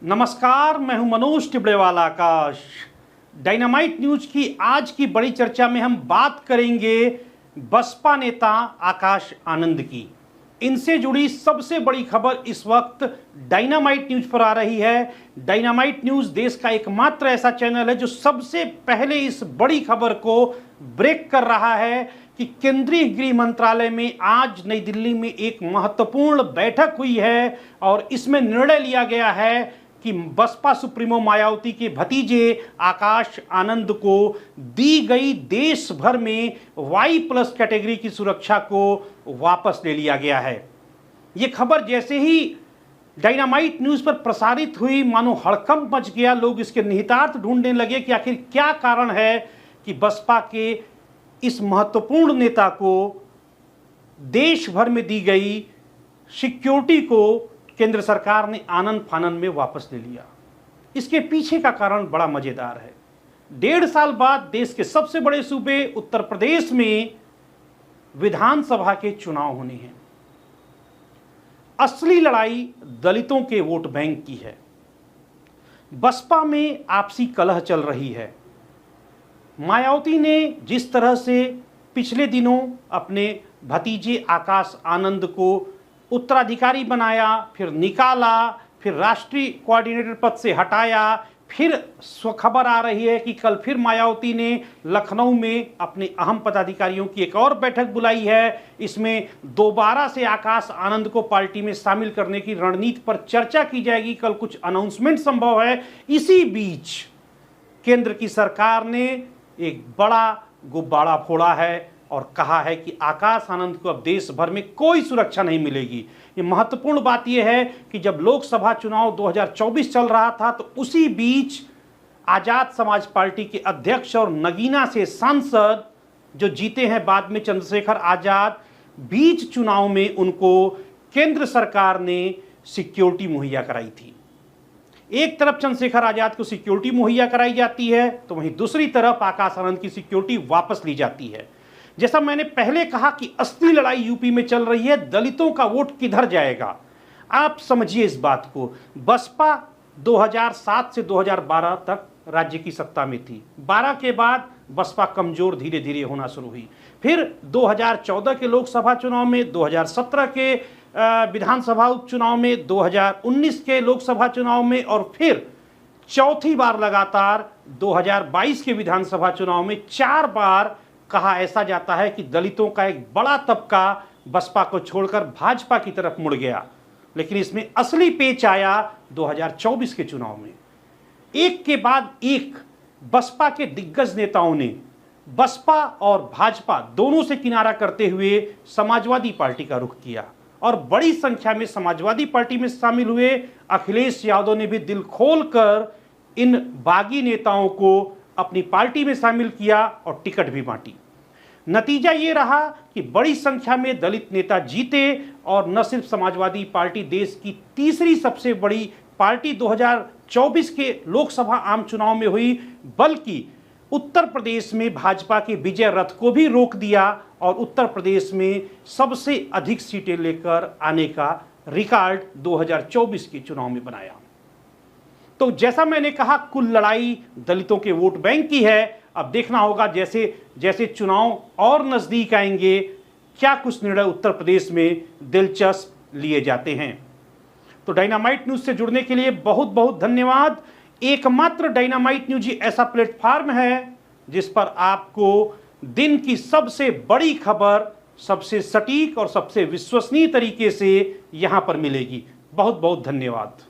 नमस्कार, मैं हूं मनोज टिबड़ेवाला आकाश। डायनामाइट न्यूज की आज की बड़ी चर्चा में हम बात करेंगे बसपा नेता आकाश आनंद की। इनसे जुड़ी सबसे बड़ी खबर इस वक्त डायनामाइट न्यूज पर आ रही है। डायनामाइट न्यूज देश का एकमात्र ऐसा चैनल है जो सबसे पहले इस बड़ी खबर को ब्रेक कर रहा है कि केंद्रीय गृह मंत्रालय में आज नई दिल्ली में एक महत्वपूर्ण बैठक हुई है और इसमें निर्णय लिया गया है कि बसपा सुप्रीमो मायावती के भतीजे आकाश आनंद को दी गई देश भर में Y+ कैटेगरी की सुरक्षा को वापस ले लिया गया है। यह खबर जैसे ही डायनामाइट न्यूज पर प्रसारित हुई, मानो हड़कंप मच गया। लोग इसके निहितार्थ ढूंढने लगे कि आखिर क्या कारण है कि बसपा के इस महत्वपूर्ण नेता को देश भर में दी गई सिक्योरिटी को केंद्र सरकार ने आनन फानन में वापस ले लिया। इसके पीछे का कारण बड़ा मजेदार है। 1.5 साल बाद देश के सबसे बड़े सूबे उत्तर प्रदेश में विधानसभा के चुनाव होने हैं। असली लड़ाई दलितों के वोट बैंक की है। बसपा में आपसी कलह चल रही है। मायावती ने जिस तरह से पिछले दिनों अपने भतीजे आकाश आनंद को उत्तराधिकारी बनाया, फिर निकाला, फिर राष्ट्रीय कोऑर्डिनेटर पद से हटाया, फिर खबर आ रही है कि कल फिर मायावती ने लखनऊ में अपने अहम पदाधिकारियों की एक और बैठक बुलाई है। इसमें दोबारा से आकाश आनंद को पार्टी में शामिल करने की रणनीति पर चर्चा की जाएगी। कल कुछ अनाउंसमेंट संभव है। इसी बीच केंद्र की सरकार ने एक बड़ा गुब्बारा फोड़ा है और कहा है कि आकाश आनंद को अब देश भर में कोई सुरक्षा नहीं मिलेगी। ये महत्वपूर्ण बात यह है कि जब लोकसभा चुनाव 2024 चल रहा था तो उसी बीच आजाद समाज पार्टी के अध्यक्ष और नगीना से सांसद जो जीते हैं बाद में चंद्रशेखर आजाद, बीच चुनाव में उनको केंद्र सरकार ने सिक्योरिटी मुहैया कराई थी। एक तरफ चंद्रशेखर आजाद को सिक्योरिटी मुहैया कराई जाती है तो वहीं दूसरी तरफ आकाश आनंद की सिक्योरिटी वापस ली जाती है। जैसा मैंने पहले कहा कि असली लड़ाई यूपी में चल रही है। दलितों का वोट किधर जाएगा, आप समझिए इस बात को। बसपा 2007 से 2012 तक राज्य की सत्ता में थी। 12 के बाद बसपा कमजोर धीरे धीरे होना शुरू हुई। फिर 2014 के लोकसभा चुनाव में, 2017 के विधानसभा उपचुनाव में, 2019 के लोकसभा चुनाव में और फिर चौथी बार लगातार 2022 के विधानसभा चुनाव में 4 बार कहा ऐसा जाता है कि दलितों का एक बड़ा तबका बसपा को छोड़कर भाजपा की तरफ मुड़ गया। लेकिन इसमें असली पेच आया 2024 के चुनाव में। एक के बाद एक बसपा के दिग्गज नेताओं ने बसपा और भाजपा दोनों से किनारा करते हुए समाजवादी पार्टी का रुख किया और बड़ी संख्या में समाजवादी पार्टी में शामिल हुए अखिलेश यादव ने भी दिल खोलकर इन बागी नेताओं को अपनी पार्टी में शामिल किया और टिकट भी बांटी। नतीजा ये रहा कि बड़ी संख्या में दलित नेता जीते और न सिर्फ समाजवादी पार्टी देश की तीसरी सबसे बड़ी पार्टी 2024 के लोकसभा आम चुनाव में हुई, बल्कि उत्तर प्रदेश में भाजपा के विजय रथ को भी रोक दिया और उत्तर प्रदेश में सबसे अधिक सीटें लेकर आने का रिकॉर्ड 2024 के चुनाव में बनाया। तो जैसा मैंने कहा, कुल लड़ाई दलितों के वोट बैंक की है। अब देखना होगा जैसे जैसे चुनाव और नजदीक आएंगे क्या कुछ निर्णय उत्तर प्रदेश में दिलचस्प लिए जाते हैं। तो डायनामाइट न्यूज से जुड़ने के लिए बहुत बहुत धन्यवाद। एकमात्र डायनामाइट न्यूज ही ऐसा प्लेटफॉर्म है जिस पर आपको दिन की सबसे बड़ी खबर सबसे सटीक और सबसे विश्वसनीय तरीके से यहां पर मिलेगी। बहुत बहुत धन्यवाद।